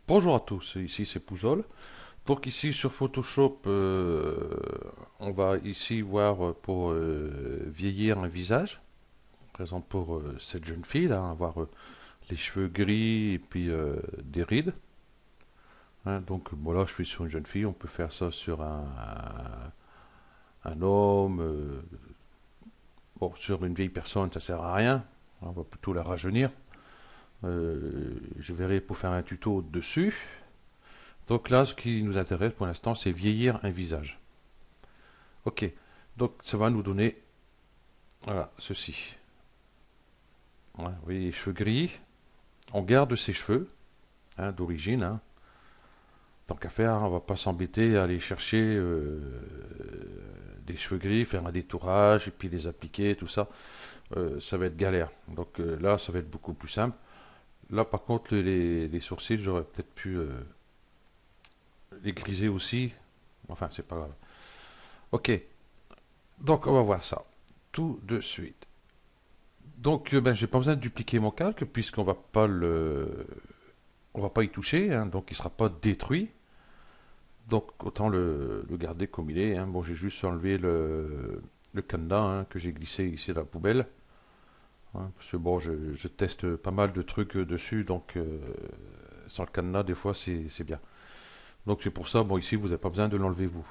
Bonjour à tous, ici c'est Pouzol. Donc ici sur Photoshop, on va ici voir pour vieillir un visage. Par exemple pour cette jeune fille là, avoir les cheveux gris et puis des rides. Hein. Donc bon là je suis sur une jeune fille, on peut faire ça sur un homme. Bon sur une vieille personne ça sert à rien, on va plutôt la rajeunir. Je verrai pour faire un tuto dessus. Donc là ce qui nous intéresse pour l'instant c'est vieillir un visage. Ok, donc ça va nous donner, voilà, ceci. Ouais, vous voyez les cheveux gris, on garde ses cheveux hein, d'origine. Hein. Tant qu'à faire, on va pas s'embêter à aller chercher des cheveux gris, faire un détourage et puis les appliquer, tout ça. Ça va être galère. Donc là, ça va être beaucoup plus simple. Là, par contre, les sourcils, j'aurais peut-être pu les griser aussi. Enfin, c'est pas grave. Ok, donc on va voir ça tout de suite. Donc, ben, j'ai pas besoin de dupliquer mon calque puisqu'on va pas y toucher, hein, donc il sera pas détruit. Donc, autant le garder comme il est. Hein. Bon, j'ai juste enlevé le cadenas hein, que j'ai glissé ici dans la poubelle. Hein, parce que bon, je teste pas mal de trucs dessus, donc sans le cadenas, des fois, c'est bien. Donc, c'est pour ça, bon, ici, vous n'avez pas besoin de l'enlever vous.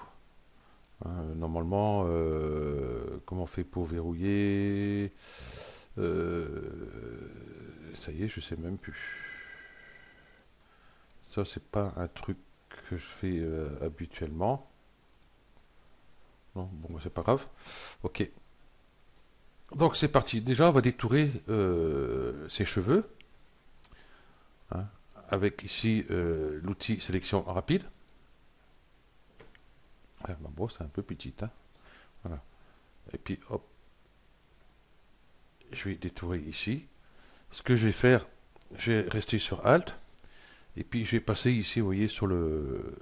Hein. Normalement, comment on fait pour verrouiller? Ça y est, je sais même plus. Ça, c'est pas un truc que je fais habituellement. Non, bon, c'est pas grave. Ok. Donc c'est parti. Déjà, on va détourer ses cheveux hein, avec ici l'outil sélection rapide. Ah, ma brosse est un peu petite. Hein. Voilà. Et puis hop, je vais détourer ici. Ce que je vais faire, je vais rester sur Alt. Et puis je vais passer ici, vous voyez, sur le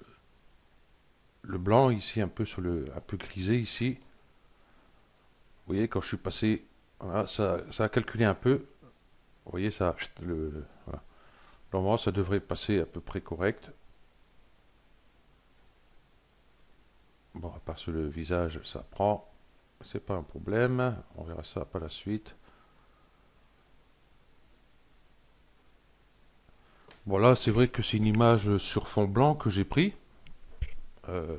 blanc ici, un peu sur un peu grisé ici. Vous voyez, quand je suis passé, voilà, ça a calculé un peu. Vous voyez, ça, voilà. Normalement, ça devrait passer à peu près correct. Bon, à part sur le visage, ça prend. C'est pas un problème. On verra ça par la suite. Bon, là, c'est vrai que c'est une image sur fond blanc que j'ai pris. Euh,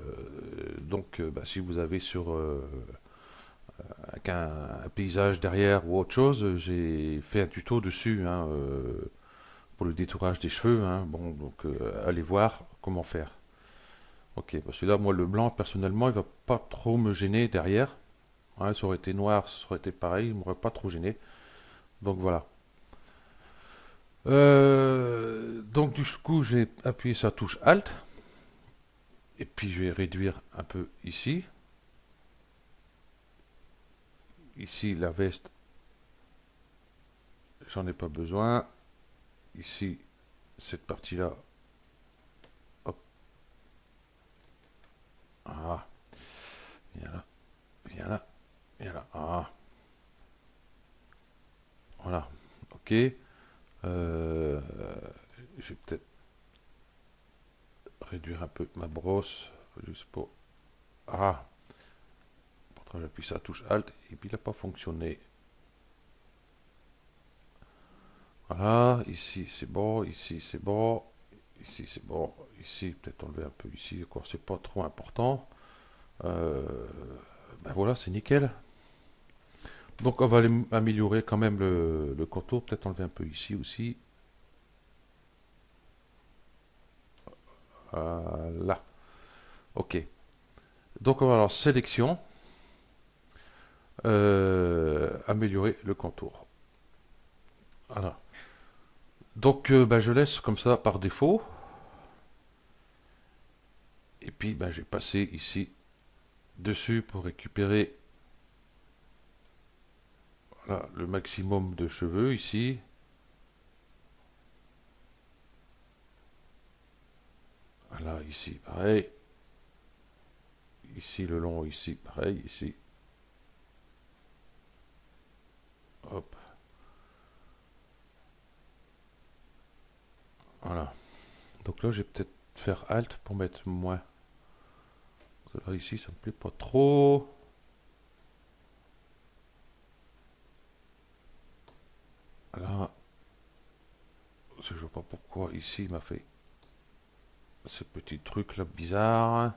donc, bah, si vous avez sur un paysage derrière ou autre chose, j'ai fait un tuto dessus hein, pour le détourage des cheveux. Hein. Bon, donc allez voir comment faire. Ok, parce que là, moi, le blanc, personnellement, il va pas trop me gêner derrière. Hein, ça aurait été noir, ça aurait été pareil, il m'aurait pas trop gêné. Donc voilà. Donc du coup, j'ai appuyé sur la touche Alt et puis je vais réduire un peu ici. Ici, la veste, j'en ai pas besoin. Ici, cette partie-là, hop, ah, viens là, viens là, viens là, ah, voilà, ok. Je vais peut-être réduire un peu ma brosse, juste pour, ah, pourtant j'appuie sur la touche Alt et puis il n'a pas fonctionné. Voilà, ici c'est bon, ici c'est bon, ici c'est bon, ici peut-être enlever un peu ici, quoi, c'est pas trop important. Euh, ben voilà, c'est nickel. Donc on va améliorer quand même le contour, peut-être enlever un peu ici aussi. Là, ok. Donc on va alors sélection, améliorer le contour. Voilà. Donc ben, je laisse comme ça par défaut. Et puis ben, je vais passer ici dessus pour récupérer voilà, le maximum de cheveux ici. Voilà, ici pareil. Ici le long, ici pareil, ici. Hop, voilà. Donc là, je vais peut-être faire Alt pour mettre moins. Alors ici, ça me plaît pas trop. Là, je vois pas pourquoi ici il m'a fait ce petit truc là bizarre.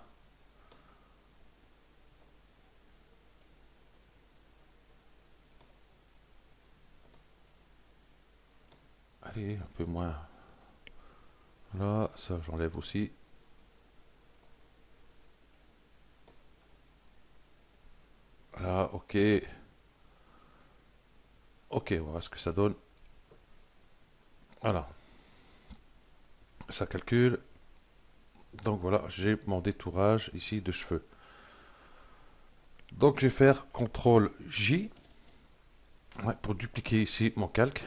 Allez, un peu moins. Là, ça j'enlève aussi. Là, ok. Ok, on va voir ce que ça donne. Voilà, ça calcule. Donc voilà, j'ai mon détourage ici de cheveux. Donc je vais faire CTRL J pour dupliquer ici mon calque.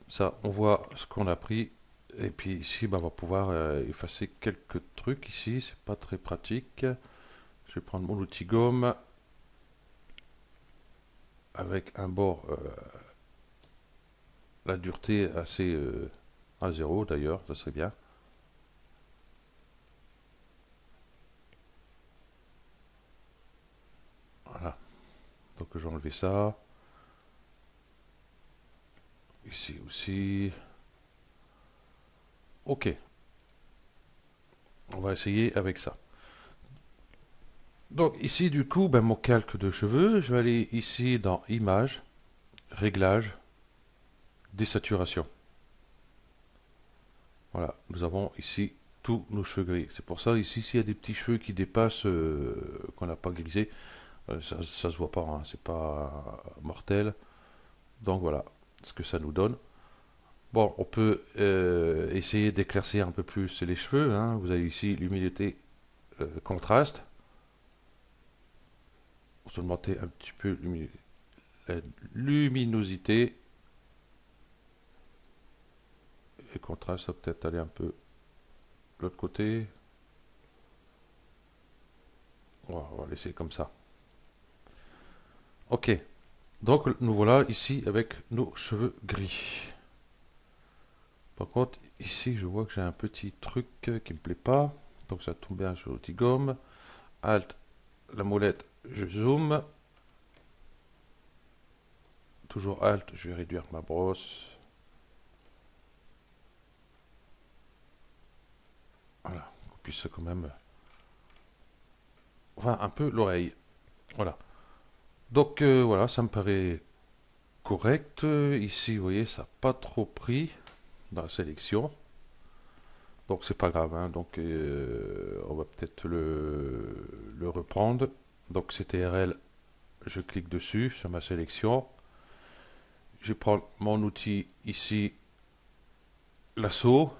Ça, on voit ce qu'on a pris. Et puis ici, bah, on va pouvoir effacer quelques trucs ici. C'est pas très pratique. Je vais prendre mon outil gomme avec un bord, la dureté assez à 0 d'ailleurs, ça serait bien. Voilà. Donc j'ai enlevé ça. Ici aussi. Ok. On va essayer avec ça. Donc ici du coup, ben, mon calque de cheveux, je vais aller ici dans Images, Réglages, Désaturation. Voilà, nous avons ici tous nos cheveux gris. C'est pour ça ici, s'il y a des petits cheveux qui dépassent, qu'on n'a pas grisé, ça se voit pas, hein, c'est pas mortel. Donc voilà ce que ça nous donne. Bon, on peut essayer d'éclaircir un peu plus les cheveux, hein. Vous avez ici l'humidité, contraste. On peut augmenter un petit peu la luminosité. Et contraste, ça peut être aller un peu de l'autre côté. On va laisser comme ça. Ok, donc nous voilà ici avec nos cheveux gris. Par contre, ici je vois que j'ai un petit truc qui me plaît pas. Donc ça tombe bien sur l'outil gomme. Alt, la molette, je zoome. Toujours Alt, je vais réduire ma brosse. Voilà, qu'on puisse quand même... Enfin, un peu l'oreille. Voilà. Donc voilà, ça me paraît correct. Ici, vous voyez, ça n'a pas trop pris dans la sélection. Donc c'est pas grave, hein. Donc on va peut-être le reprendre. Donc CTRL, je clique dessus sur ma sélection. Je prends mon outil ici, lasso,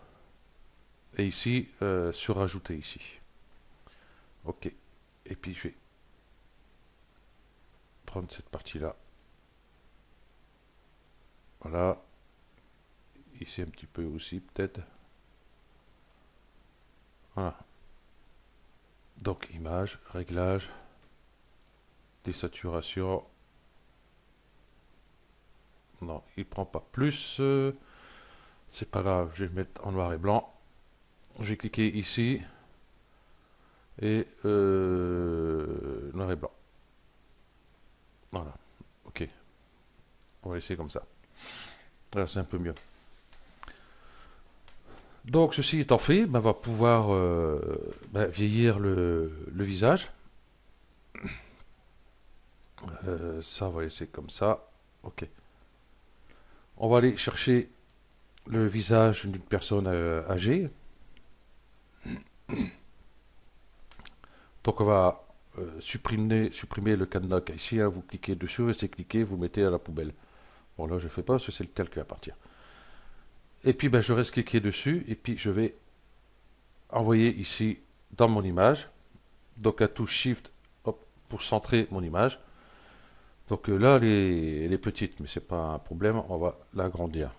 et ici surajouter ici. Ok. Et puis je vais prendre cette partie-là. Voilà. Ici un petit peu aussi peut-être. Voilà. Donc image, réglage, désaturation. Non, il prend pas plus. C'est pas grave, je vais le mettre en noir et blanc. Je vais cliquer ici et noir et blanc. Voilà. Ok. On va laisser comme ça. Là, c'est un peu mieux. Donc ceci étant fait, ben, on va pouvoir vieillir le visage. Ça, on va laisser comme ça. Ok. On va aller chercher le visage d'une personne âgée. Donc on va supprimer le cadenas ici, hein. Vous cliquez dessus, restez cliqué, vous mettez à la poubelle. Bon là je ne fais pas parce que c'est le calque à partir. Et puis ben, je reste cliqué dessus et puis je vais envoyer ici dans mon image. Donc à touche Shift, hop, pour centrer mon image. Donc là elle est petite mais c'est pas un problème, on va l'agrandir.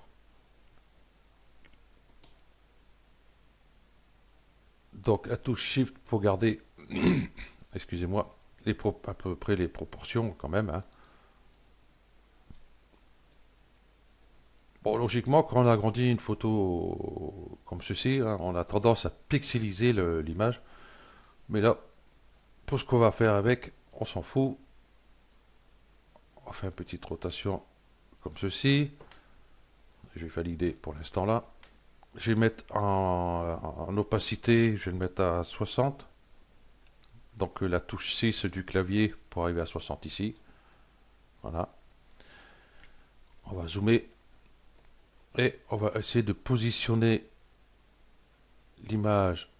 Donc à touche Shift pour garder, excusez-moi, à peu près les proportions quand même, hein. Bon, logiquement, quand on agrandit une photo comme ceci, hein. On a tendance à pixeliser l'image. Mais là, pour ce qu'on va faire avec, on s'en fout. On fait une petite rotation comme ceci. Je vais valider pour l'instant là. Je vais mettre en opacité, je vais le mettre à 60. Donc la touche 6 du clavier pour arriver à 60 ici. Voilà. On va zoomer et on va essayer de positionner l'image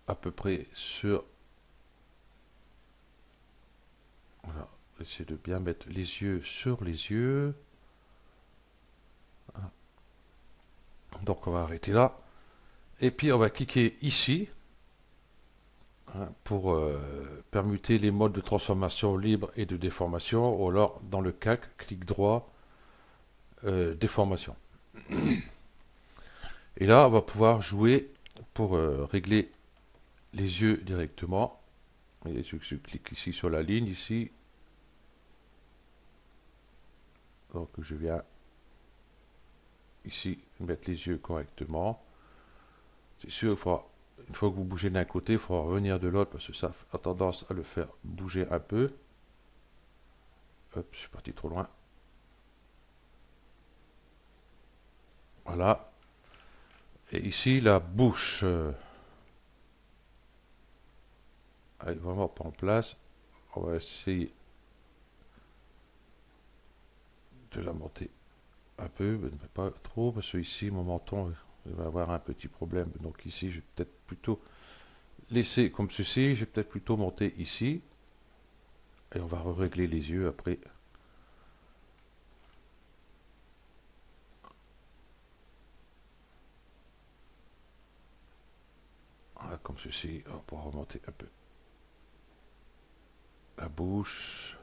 à peu près sur... Voilà. Essayer de bien mettre les yeux sur les yeux. Donc on va arrêter là. Et puis on va cliquer ici, hein, pour permuter les modes de transformation libre et de déformation. Ou alors dans le calque, clic droit, déformation. Et là on va pouvoir jouer pour régler les yeux directement. Et je clique ici sur la ligne ici. Donc je viens ici mettre les yeux correctement. C'est sûr, une fois que vous bougez d'un côté, il faudra revenir de l'autre parce que ça a tendance à le faire bouger un peu. Hop, je suis parti trop loin. Voilà. Et ici, la bouche, elle est vraiment pas en place. On va essayer de la monter un peu, mais pas trop, parce que ici, mon menton, il va avoir un petit problème. Donc ici, je vais peut-être plutôt laisser comme ceci. Je vais peut-être plutôt monter ici. Et on va régler les yeux après. Voilà, comme ceci, on pourra remonter un peu. La bouche,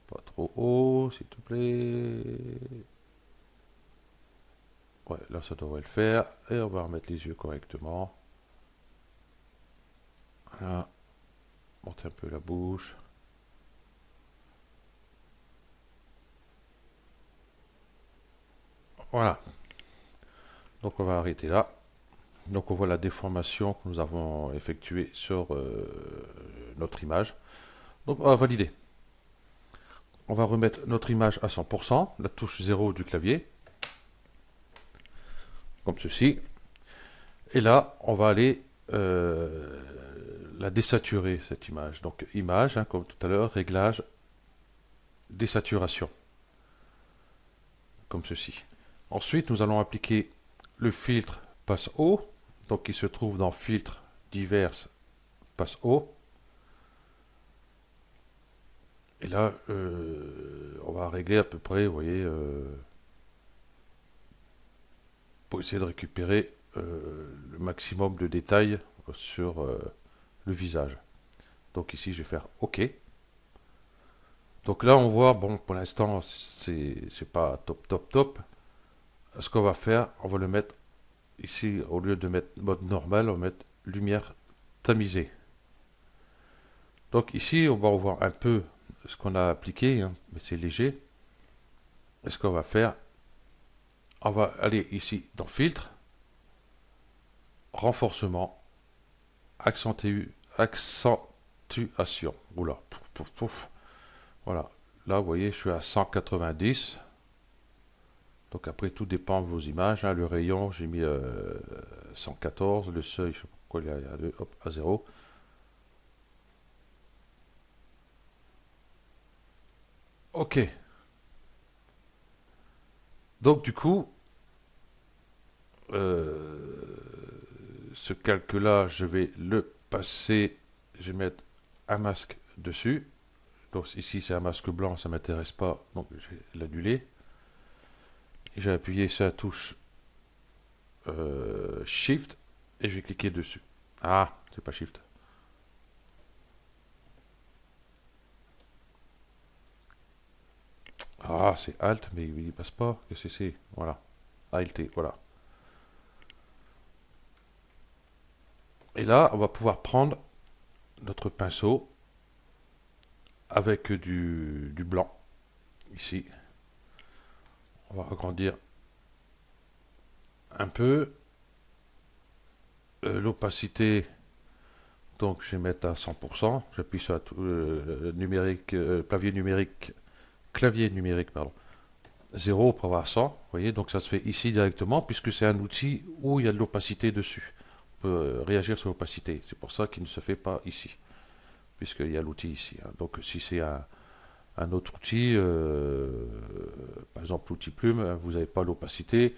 pas trop haut, s'il te plaît. Ouais, là ça devrait le faire. Et on va remettre les yeux correctement. Voilà. Monter un peu la bouche. Voilà. Donc on va arrêter là. Donc on voit la déformation que nous avons effectuée sur notre image. Donc on va valider. On va remettre notre image à 100%, la touche 0 du clavier, comme ceci. Et là, on va aller la désaturer, cette image. Donc image, hein, comme tout à l'heure, réglage, désaturation, comme ceci. Ensuite, nous allons appliquer le filtre passe haut, donc qui se trouve dans filtre divers passe haut. Et là, on va régler à peu près, vous voyez, pour essayer de récupérer le maximum de détails sur le visage. Donc ici, je vais faire OK. Donc là, on voit, bon, pour l'instant, c'est pas top, top, top. Ce qu'on va faire, on va le mettre ici, au lieu de mettre mode normal, on va mettre lumière tamisée. Donc ici, on va revoir un peu ce qu'on a appliqué, hein, mais c'est léger. Et ce qu'on va faire, on va aller ici dans filtre, renforcement, accentuation. Oula, pouf, pouf, pouf. Voilà. Là, vous voyez, je suis à 190. Donc après, tout dépend de vos images, hein. Le rayon, j'ai mis 114. Le seuil, je sais pas pourquoi il est à 0. Ok. Donc du coup, ce calque-là, je vais le passer. Je vais mettre un masque dessus. Donc ici, c'est un masque blanc, ça ne m'intéresse pas. Donc je vais l'annuler. J'ai appuyé sur la touche Shift et je vais cliquer dessus. Ah, c'est pas Shift. Ah, c'est Alt, mais il passe pas. Qu'est-ce que c'est? Voilà. Alt, voilà. Et là, on va pouvoir prendre notre pinceau avec du blanc. Ici. On va agrandir un peu. L'opacité, donc je vais mettre à 100%. J'appuie sur numérique, clavier numérique, pardon. 0 pour avoir 100. Vous voyez, donc ça se fait ici directement puisque c'est un outil où il y a de l'opacité dessus. On peut réagir sur l'opacité. C'est pour ça qu'il ne se fait pas ici, puisqu'il y a l'outil ici, hein. Donc si c'est un autre outil, par exemple l'outil plume, hein, vous n'avez pas l'opacité.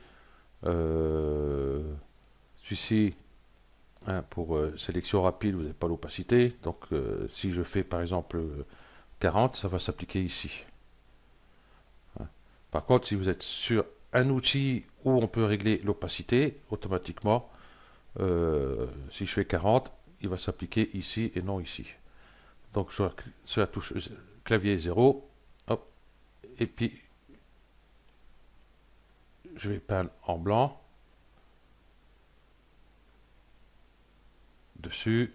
Celui-ci, hein, pour sélection rapide, vous n'avez pas l'opacité. Donc si je fais par exemple 40, ça va s'appliquer ici, hein. Par contre, si vous êtes sur un outil où on peut régler l'opacité automatiquement, si je fais 40, il va s'appliquer ici et non ici. Donc sur la touche clavier 0, hop, et puis je vais peindre en blanc dessus,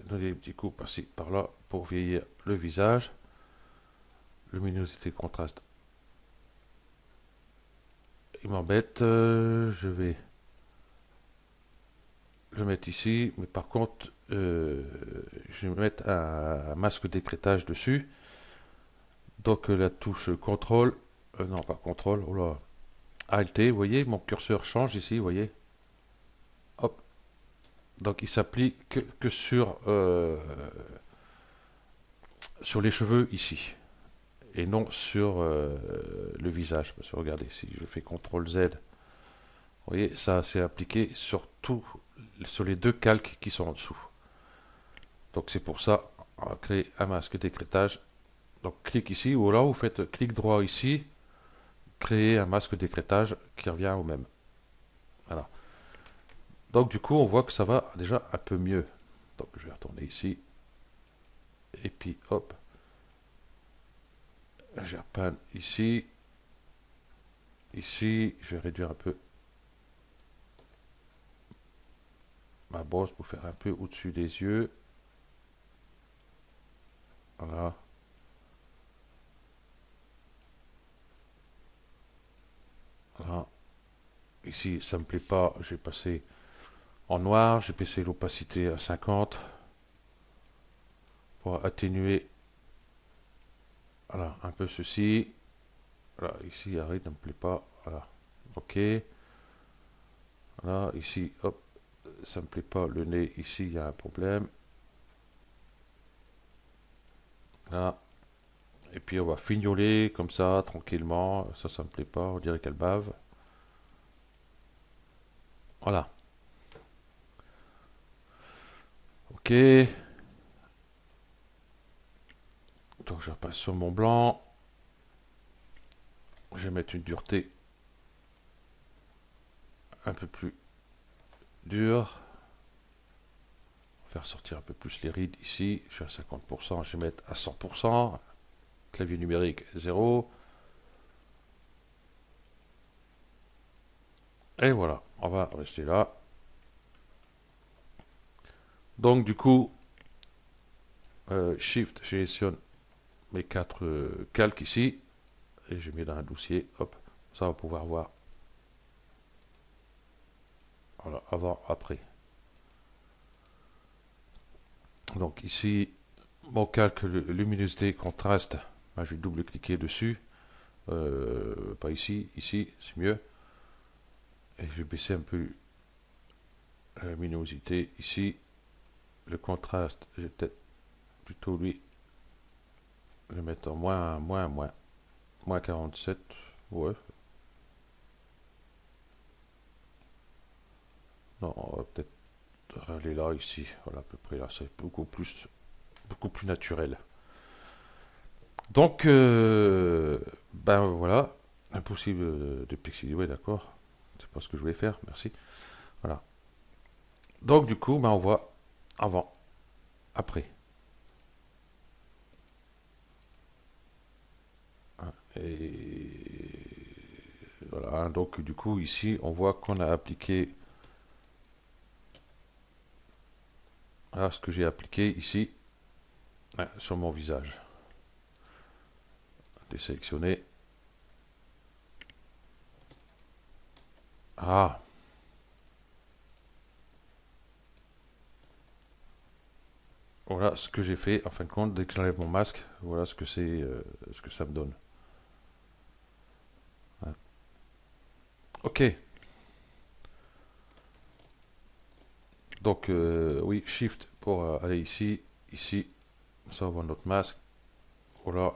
donner des petits coups par-ci par-là pour vieillir le visage. Luminosité, contraste, il m'embête. Je vais le mettre ici, mais par contre je vais mettre un masque d'écrêtage dessus. Donc la touche contrôle, non pas contrôle, oh là, Alt, vous voyez, mon curseur change ici, vous voyez. Hop. Donc il s'applique que sur les cheveux ici, et non sur le visage. Parce que regardez, si je fais CTRL Z, vous voyez, ça c'est appliqué sur sur les deux calques qui sont en dessous. Donc c'est pour ça, on va créer un masque d'écrêtage. Donc clic ici, ou là vous faites clic droit ici, créer un masque d'écrêtage qui revient au même. Voilà. Donc du coup on voit que ça va déjà un peu mieux. Donc je vais retourner ici, et puis hop, je repeins ici, ici, je vais réduire un peu ma brosse pour faire un peu au-dessus des yeux. Voilà. Voilà. Ici, ça me plaît pas, j'ai passé en noir, j'ai baissé l'opacité à 50 pour atténuer, voilà, un peu ceci. Voilà, ici, arrête, ne me plaît pas. Voilà. Ok. Voilà, ici, hop, ça me plaît pas. Le nez, ici, il y a un problème. Là. Et puis on va fignoler comme ça, tranquillement. Ça me plaît pas, on dirait qu'elle bave. Voilà. Ok. Donc je repasse sur mon blanc. Je vais mettre une dureté un peu plus dure. Faire sortir un peu plus les rides ici. Je suis à 50%, je vais mettre à 100%. Clavier numérique 0. Et voilà, on va rester là. Donc du coup, Shift, je sélectionne mes 4 calques ici. Et je mets dans un dossier. Hop, ça va pouvoir voir. Voilà, avant, après. Donc ici, mon calque luminosité contraste, ben, je vais double-cliquer dessus. Pas ici, ici, c'est mieux. Et je vais baisser un peu la luminosité ici. Le contraste, je vais peut-être plutôt lui le mettre en moins 47. Ouais. Non, on va peut-être aller là, ici. Voilà, à peu près là, c'est beaucoup plus naturel. Donc, ben voilà, impossible de pixeler, ouais, d'accord. C'est pas ce que je voulais faire, merci. Voilà. Donc, du coup, ben, on voit avant, après. Et voilà, donc du coup, ici, on voit qu'on a appliqué ce que j'ai appliqué ici sur mon visage. l'ai sélectionné. Ah, voilà ce que j'ai fait. En fin de compte, dès que j'enlève mon masque, voilà ce que ce que ça me donne. Hein. Ok, donc oui, Shift pour aller ici, ici, ça on voit notre masque. Voilà,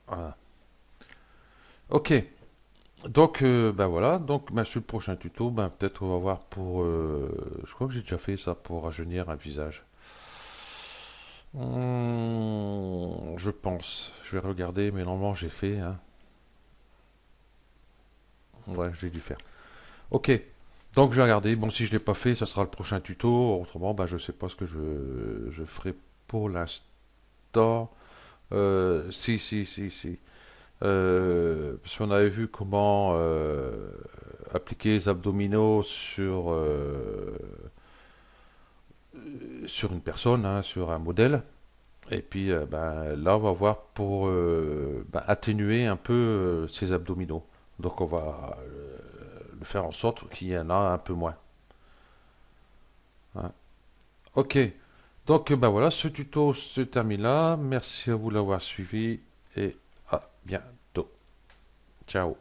voilà. Ok, donc ben voilà, donc ben, sur le prochain tuto, ben peut-être on va voir pour, je crois que j'ai déjà fait ça pour rajeunir un visage. Je pense, je vais regarder, mais normalement j'ai fait, hein. Ouais, j'ai dû faire. Ok, donc je vais regarder. Bon, si je l'ai pas fait, ça sera le prochain tuto. Autrement, bah, je sais pas ce que je ferai pour l'instant. Si. Parce qu'on avait vu comment appliquer les abdominaux sur une personne, hein, sur un modèle. Et puis ben, là, on va voir pour ben, atténuer un peu ces abdominaux. Donc on va de faire en sorte qu'il y en a un peu moins. Hein. Ok, donc ben voilà, ce tuto se termine là. Merci à vous de l'avoir suivi et à bientôt. Ciao.